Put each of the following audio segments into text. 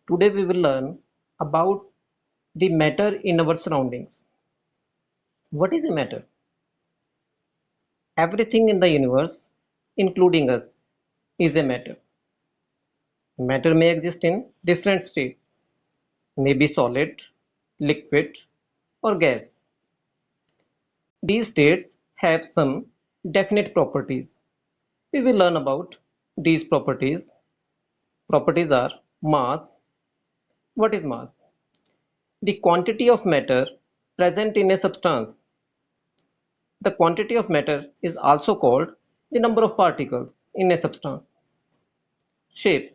Today we will learn about the matter in our surroundings. What is a matter? Everything in the universe, including us, is a matter. Matter may exist in different states, may be solid, liquid, or gas. These states have some definite properties. We will learn about these properties. Properties are mass. What is mass? The quantity of matter present in a substance. The quantity of matter is also called the number of particles in a substance. Shape.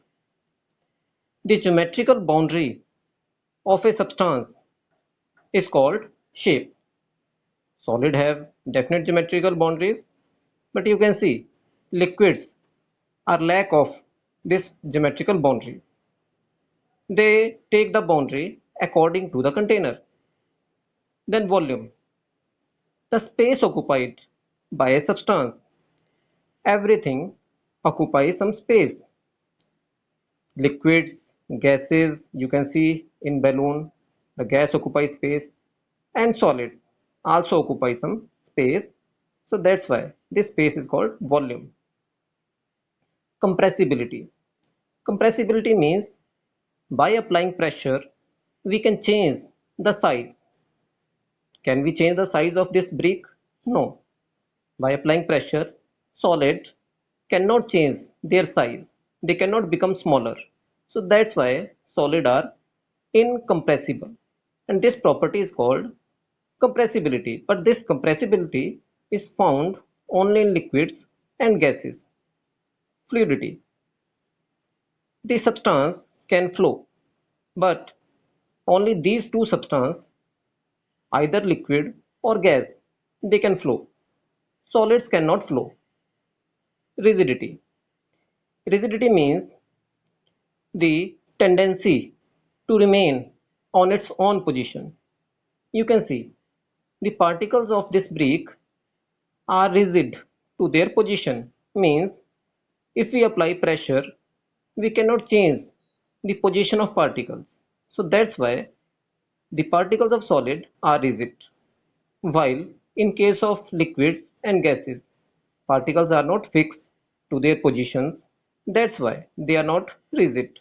The geometrical boundary of a substance is called shape. Solid have definite geometrical boundaries, but you can see liquids are lack of this geometrical boundary. They take the boundary according to the container. Then volume. The space occupied by a substance. Everything occupies some space. Liquids, gases, you can see in balloon, the gas occupies space, and solids also occupy some space. So that's why this space is called volume. Compressibility. Compressibility means by applying pressure, we can change the size. Can we change the size of this brick? No. By applying pressure, solid cannot change their size. They cannot become smaller. So that's why solid are incompressible. And this property is called compressibility. But this compressibility is found only in liquids and gases. Fluidity. The substance can flow, but only these two substances, either liquid or gas, they can flow. Solids cannot flow. Rigidity. Rigidity means the tendency to remain on its own position. You can see the particles of this brick are rigid to their position, means if we apply pressure, we cannot change the position of particles. So that's why the particles of solid are rigid, while in case of liquids and gases, particles are not fixed to their positions. That's why they are not rigid.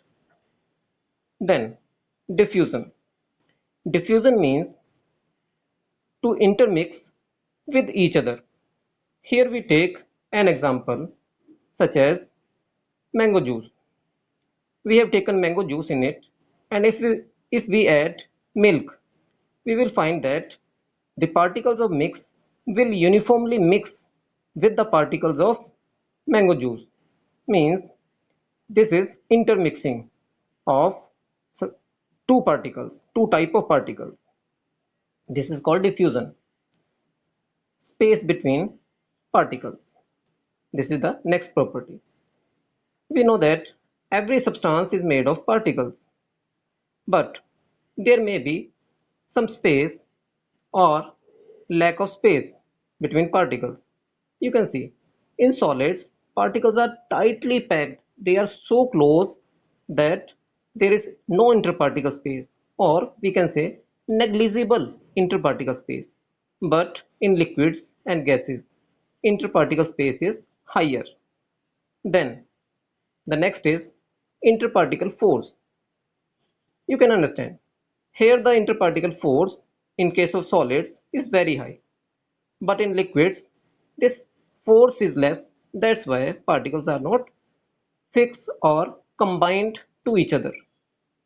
Then diffusion. Diffusion means to intermix with each other. Here we take an example such as mango juice. We have taken mango juice in it, and if we add milk, we will find that the particles of mix will uniformly mix with the particles of mango juice. Means this is intermixing of two particles, two type of particles. This is called diffusion. Space between particles. This is the next property. We know that every substance is made of particles, but there may be some space or lack of space between particles. You can see in solids, particles are tightly packed. They are so close that there is no interparticle space, or we can say negligible interparticle space. But in liquids and gases, interparticle space is higher. Then the next is interparticle force. You can understand. Here the interparticle force in case of solids is very high. But in liquids, this force is less. That's why particles are not fixed or combined to each other.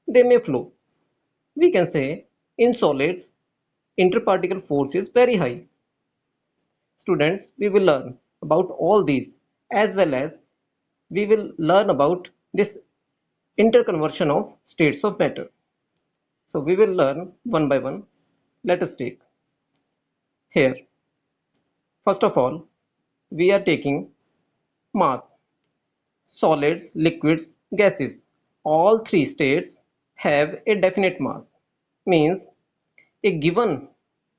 They may flow. We can say in solids, interparticle force is very high. Students, we will learn about all these, as well as we will learn about this interconversion of states of matter. So we will learn one by one. Let us take here. First of all, we are taking mass. Solids, liquids, gases. All three states have a definite mass. Means a given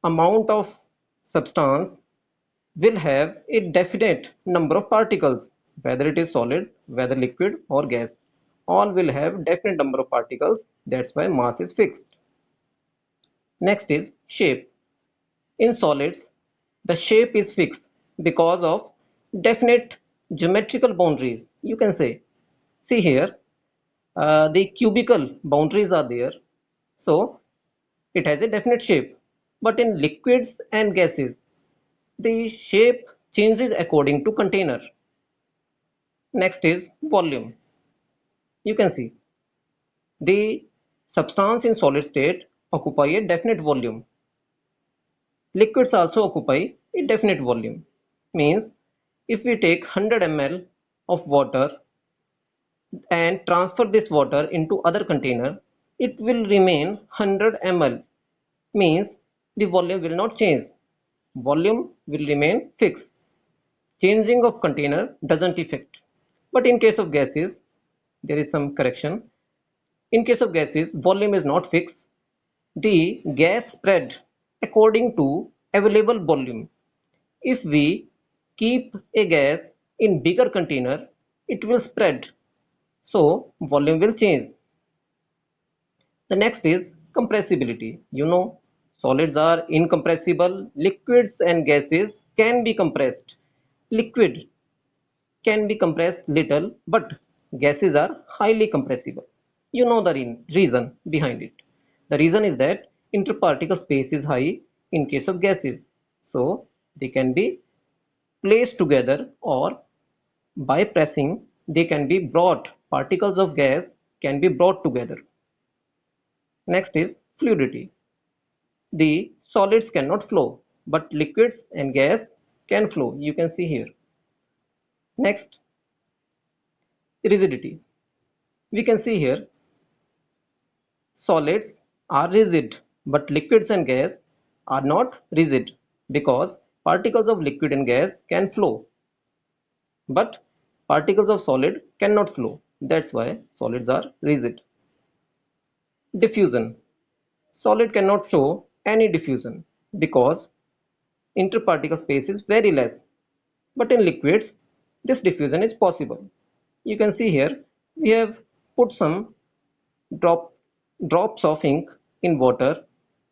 amount of substance will have a definite number of particles, whether it is solid, whether liquid or gas. All will have definite number of particles. That's why mass is fixed. Next is shape. In solids, the shape is fixed because of definite geometrical boundaries. You can say, see here, the cubical boundaries are there. So it has a definite shape. But in liquids and gases, the shape changes according to container. Next is volume. You can see the substance in solid state occupy a definite volume. Liquids also occupy a definite volume. Means if we take 100 ml of water and transfer this water into other container, it will remain 100 ml. Means the volume will not change. Volume will remain fixed. Changing of container doesn't affect. But in case of gases, there is some correction. In case of gases, volume is not fixed. The gas spread according to available volume. If we keep a gas in bigger container, it will spread. So volume will change. The next is compressibility. You know, solids are incompressible. Liquids and gases can be compressed. Liquid can be compressed little, but gases are highly compressible. You know the reason behind it. The reason is that interparticle space is high in case of gases, so they can be placed together, or by pressing they can be brought, particles of gas can be brought together. Next is fluidity. The solids cannot flow, but liquids and gas can flow. You can see here. Next, rigidity. We can see here solids are rigid, but liquids and gas are not rigid because particles of liquid and gas can flow, but particles of solid cannot flow. That's why solids are rigid. Diffusion. Solid cannot show any diffusion because interparticle space is very less. But in liquids, this diffusion is possible. You can see here we have put some drop drops of ink in water,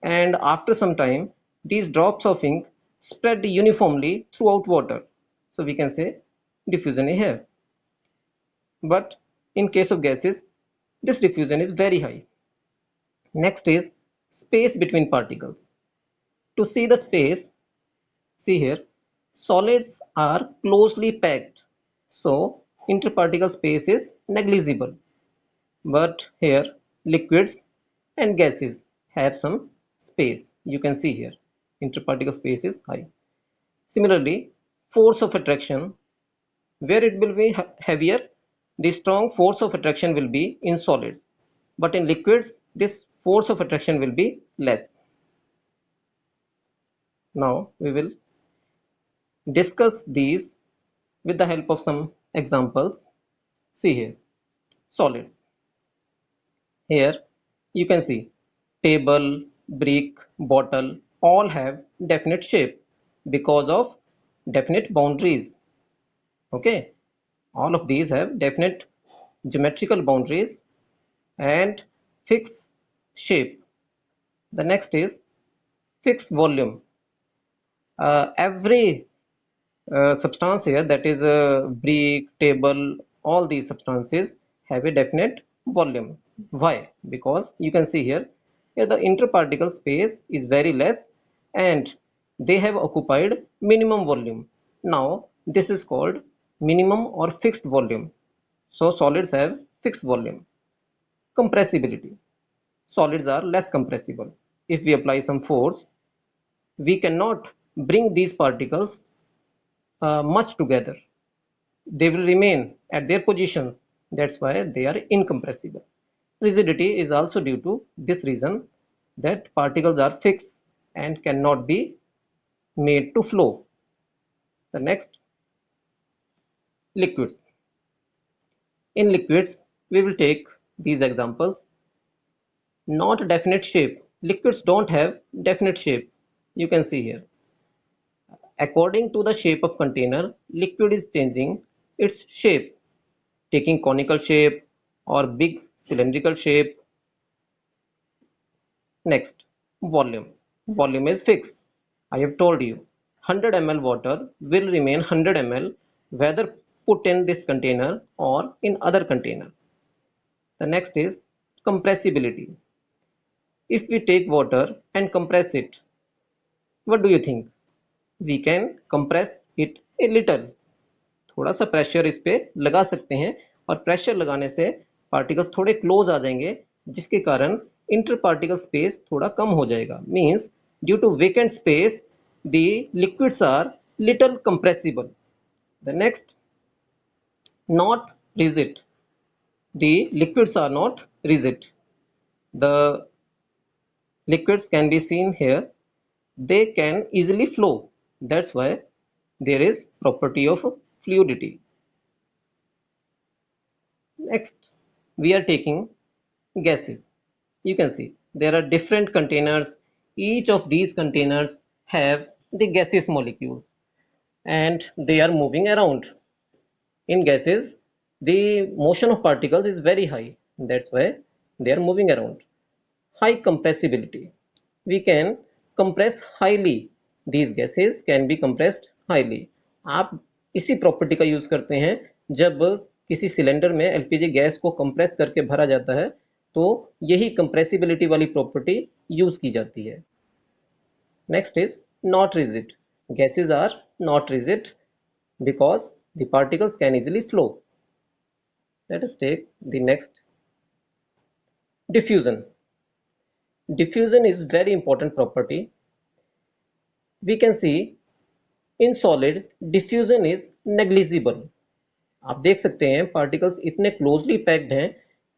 and after some time these drops of ink spread uniformly throughout water, so we can say diffusion is here. But in case of gases, this diffusion is very high. Next is space between particles. To see the space, see here, solids are closely packed, so interparticle space is negligible. But here liquids and gases have some space. You can see here interparticle space is high. Similarly, force of attraction, where it will be heavier, the strong force of attraction will be in solids, but in liquids this force of attraction will be less. Now we will discuss these with the help of some examples. See here, solids. Here you can see table, brick, bottle all have definite shape because of definite boundaries. Okay, all of these have definite geometrical boundaries and fixed shape. The next is fixed volume. Every substance here, that is a brick, table, all these substances have a definite volume. Why? Because you can see here the interparticle space is very less and they have occupied minimum volume. Now this is called minimum or fixed volume. So solids have fixed volume. Compressibility. Solids are less compressible. If we apply some force, we cannot bring these particles much together. They will remain at their positions. That's why they are incompressible. Rigidity is also due to this reason, that particles are fixed and cannot be made to flow. The next, liquids. In liquids, we will take these examples. Not definite shape. Liquids don't have definite shape. You can see here. According to the shape of container, liquid is changing its shape, taking conical shape, or big cylindrical shape. Next, volume. Volume is fixed. I have told you 100 ml water will remain 100 ml whether put in this container or in other container. The next is compressibility. If we take water and compress it, what do you think? We can compress it a little. थोड़ा सा pressure इस पे लगा सकते हैं और pressure लगाने से पार्टिकल्स थोड़े क्लोज आ जाएंगे जिसके कारण इंटर पार्टिकल स्पेस थोड़ा कम हो जाएगा. Means due to vacant space the liquids are little compressible. The next, not rigid. The liquids are not rigid. The liquids can be seen here. They can easily flow. That's why there is property of fluidity. Next, we are taking gases. You can see there are different containers. Each of these containers have the gaseous molecules and they are moving around. In gases, the motion of particles is very high. That's why they are moving around. High compressibility. We can compress highly. These gases can be compressed highly. आप इसी property का use करते हैं जब किसी cylinder में LPG gas को compress करके भरा जाता है तो यही कंप्रेसिबिलिटी वाली प्रॉपर्टी यूज की जाती है. Next is not rigid. Gases are not rigid because the particles can easily flow. Let us take the next, diffusion. Diffusion is very important property. We can see in solid diffusion is negligible. आप देख सकते हैं particles इतने closely packed हैं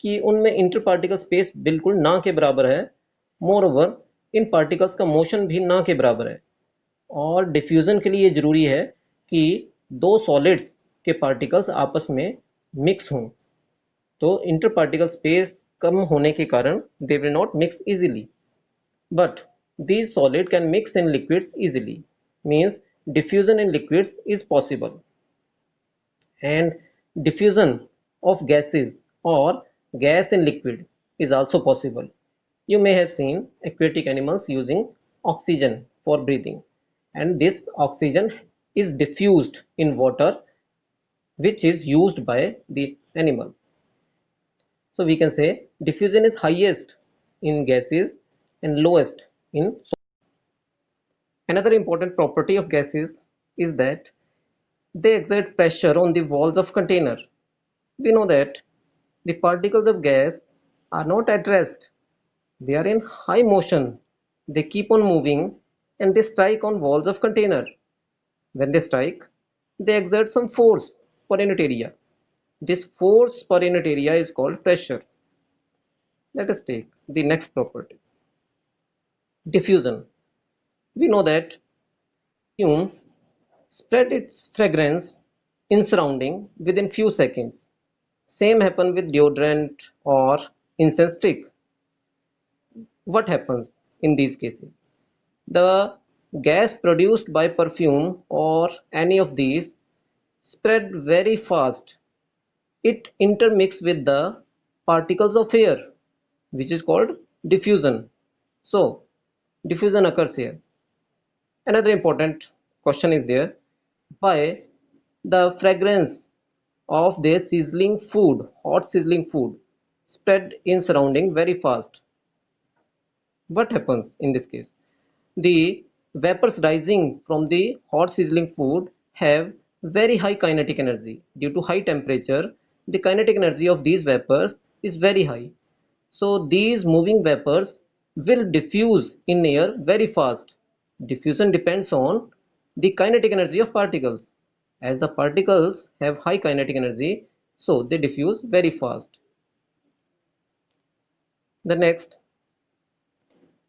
कि उनमें inter particle space बिल्कुल ना के बराबर है. मोर ओवर इन पार्टिकल्स का मोशन भी ना के बराबर है. और डिफ्यूजन के लिए ये जरूरी है कि दो सॉलिड्स के पार्टिकल्स आपस में मिक्स हों. तो इंटर पार्टिकल स्पेस कम होने के कारण they will not mix easily. But these solid can mix in liquids easily. Means diffusion in liquids is possible. And diffusion of gases or gas in liquid is also possible. You may have seen aquatic animals using oxygen for breathing, and this oxygen is diffused in water which is used by these animals. So we can say diffusion is highest in gases and lowest in solids. Another important property of gases is that they exert pressure on the walls of container. We know that the particles of gas are not at rest. They are in high motion. They keep on moving and they strike on walls of container. When they strike, they exert some force per unit area. This force per unit area is called pressure. Let us take the next property. Diffusion. We know that perfume spread its fragrance in surrounding within few seconds. Same happen with deodorant or incense stick. What happens in these cases? The gas produced by perfume or any of these spread very fast. It intermix with the particles of air, which is called diffusion. So diffusion occurs here. Another important question is there: why the fragrance of their sizzling food, hot sizzling food, spread in surrounding very fast? What happens in this case? The vapors rising from the hot sizzling food have very high kinetic energy. Due to high temperature, the kinetic energy of these vapors is very high. So these moving vapors will diffuse in air very fast. Diffusion depends on the kinetic energy of particles. As the particles have high kinetic energy, so they diffuse very fast. The next,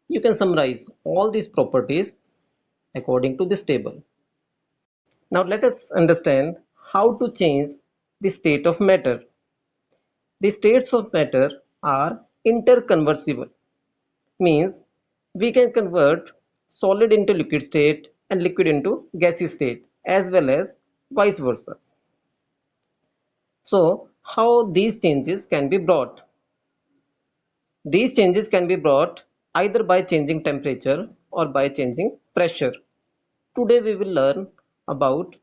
you can summarize all these properties according to this table. Now let us understand how to change the state of matter. The states of matter are interconversible. Means we can convert solid into liquid state and liquid into gaseous state as well as vice versa. So how these changes can be brought. These changes can be brought either by changing temperature or by changing pressure. Today we will learn about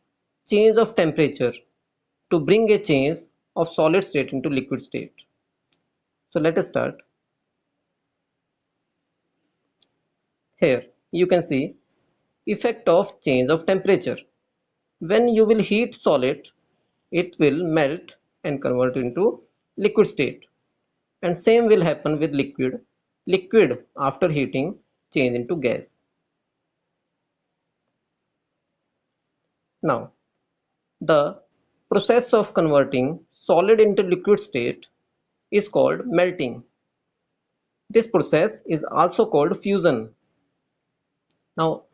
change of temperature to bring a change of solid state into liquid state. So let us start. Here you can see effect of change of temperature. When you will heat solid, it will melt and convert into liquid state. And same will happen with liquid. Liquid after heating change into gas. Now, the process of converting solid into liquid state is called melting. This process is also called fusion. Now,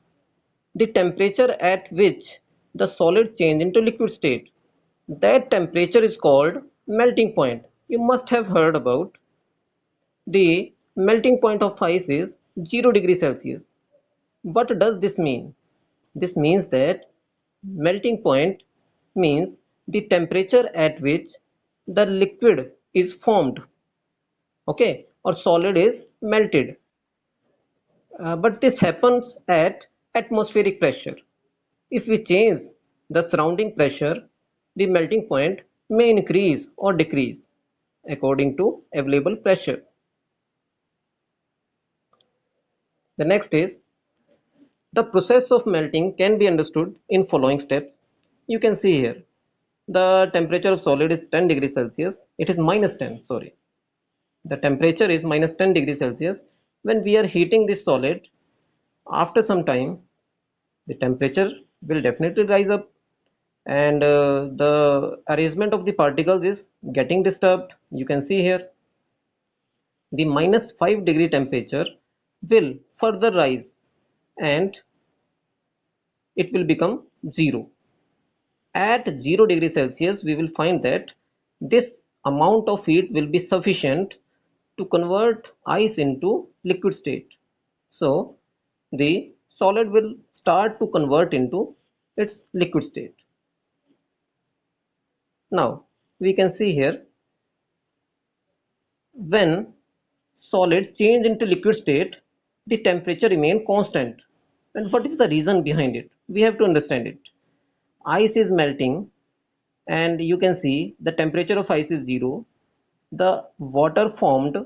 the temperature at which the solid change into liquid state, that temperature is called melting point. You must have heard about the melting point of ice is 0 degree Celsius. What does this mean? This means that melting point means the temperature at which the liquid is formed, okay, or solid is melted. But this happens at atmospheric pressure. If we change the surrounding pressure, the melting point may increase or decrease according to available pressure. The next is the process of melting can be understood in following steps. You can see here the temperature of solid is 10 degrees Celsius. It is minus 10, sorry. The temperature is minus 10 degrees Celsius. When we are heating this solid, after some time, the temperature will definitely rise up and the arrangement of the particles is getting disturbed. You can see here the minus 5 degree temperature will further rise and it will become 0. At 0 degree Celsius, we will find that this amount of heat will be sufficient to convert ice into liquid state. So the solid will start to convert into its liquid state. Now we can see here when solid change into liquid state, the temperature remain constant. And what is the reason behind it? We have to understand it. Ice is melting and you can see the temperature of ice is 0. The water formed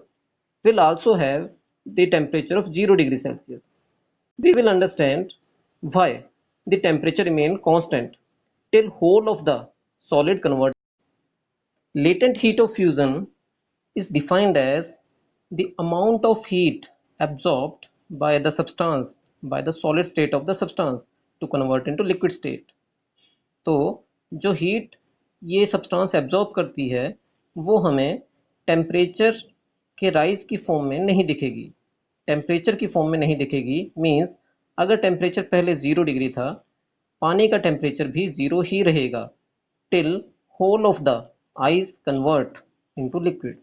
will also have the temperature of 0 degree Celsius. We will understand why the temperature remain constant till whole of the solid convert. Latent heat of fusion is defined as the amount of heat absorbed by the substance, by the solid state of the substance to convert into liquid state. तो जो heat ये substance absorb करती है वो हमें temperature के rise की form में नहीं दिखेगी, टेम्परेचर की फॉर्म में नहीं दिखेगी। मींस अगर टेम्परेचर पहले 0 डिग्री था, पानी का टेम्परेचर भी 0 ही रहेगा till whole of the ice convert into liquid.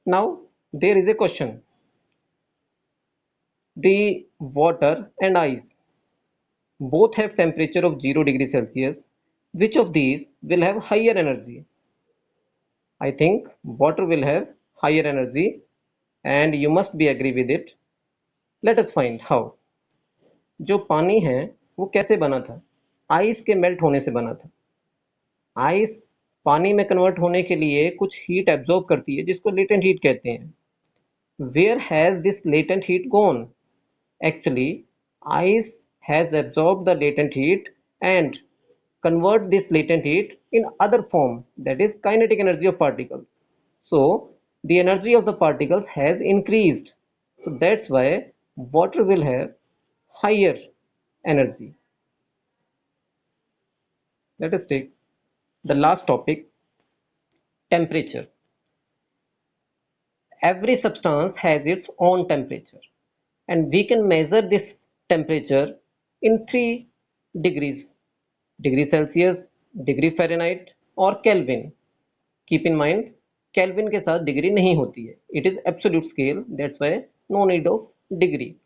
Now there is a question. The water and ice both have temperature of 0 degree Celsius. Which of these will have higher energy? I think water will have higher energy and you must be agree with it. Let us find how. जो पानी है वो कैसे बना था? Ice के melt होने से बना था। आइस पानी में कन्वर्ट होने के लिए कुछ हीट एब्जॉर्ब करती है जिसको लेटेंट हीट कहते हैं। Where has this latent heat gone? Actually, ice has absorbed the latent heat and convert this latent heat in other form, that is kinetic energy of particles. So the energy of the particles has increased. So that's why water will have higher energy. Let us take the last topic, temperature. Every substance has its own temperature and we can measure this temperature in 3 degrees: degree Celsius, degree Fahrenheit और Kelvin. Keep in mind Kelvin के साथ degree नहीं होती है, it is absolute scale, that's why no need of degree.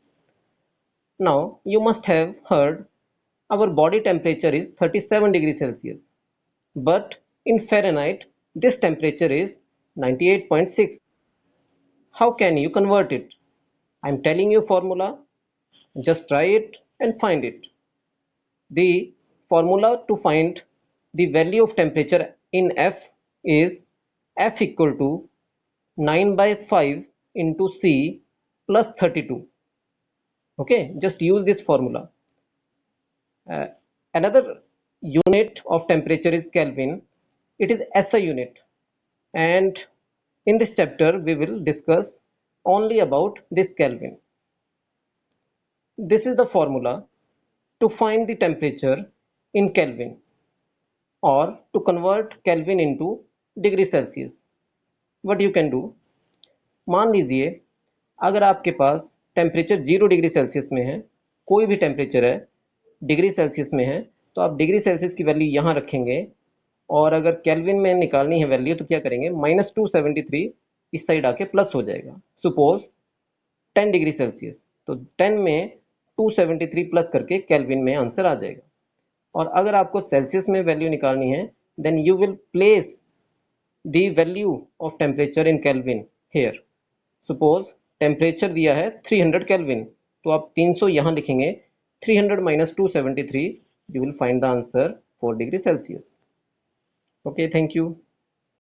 Now you must have heard our body temperature is 37 degrees Celsius, but in Fahrenheit This temperature is 98.6. How can you convert it? I'm telling you formula. Just try it and find it. The formula to find the value of temperature in F is F equal to 9 by 5 into C plus 32. Okay, just use this formula. Uh, Another unit of temperature is Kelvin. It is SI unit, and in this chapter we will discuss only about this Kelvin. This is the formula to find the temperature in Kelvin or to convert Kelvin into degree Celsius. What you can do, मान लीजिए अगर आपके पास temperature 0 degree Celsius में है, कोई भी temperature है degree Celsius में है, तो आप डिग्री सेल्सियस की वैल्यू यहाँ रखेंगे और अगर केल्विन में निकालनी है वैल्यू तो क्या करेंगे, -273 इस साइड आके प्लस हो जाएगा. सपोज 10 डिग्री सेल्सियस, तो 10 में 273 प्लस करके केल्विन में आंसर आ जाएगा. और अगर आपको सेल्सियस में वैल्यू निकालनी है then you will place the value of temperature in kelvin here. Suppose temperature दिया है 300 केल्विन, तो आप 300 यहाँ लिखेंगे, 300 minus 273, you will find the answer 4 degree Celsius. Okay, thank you.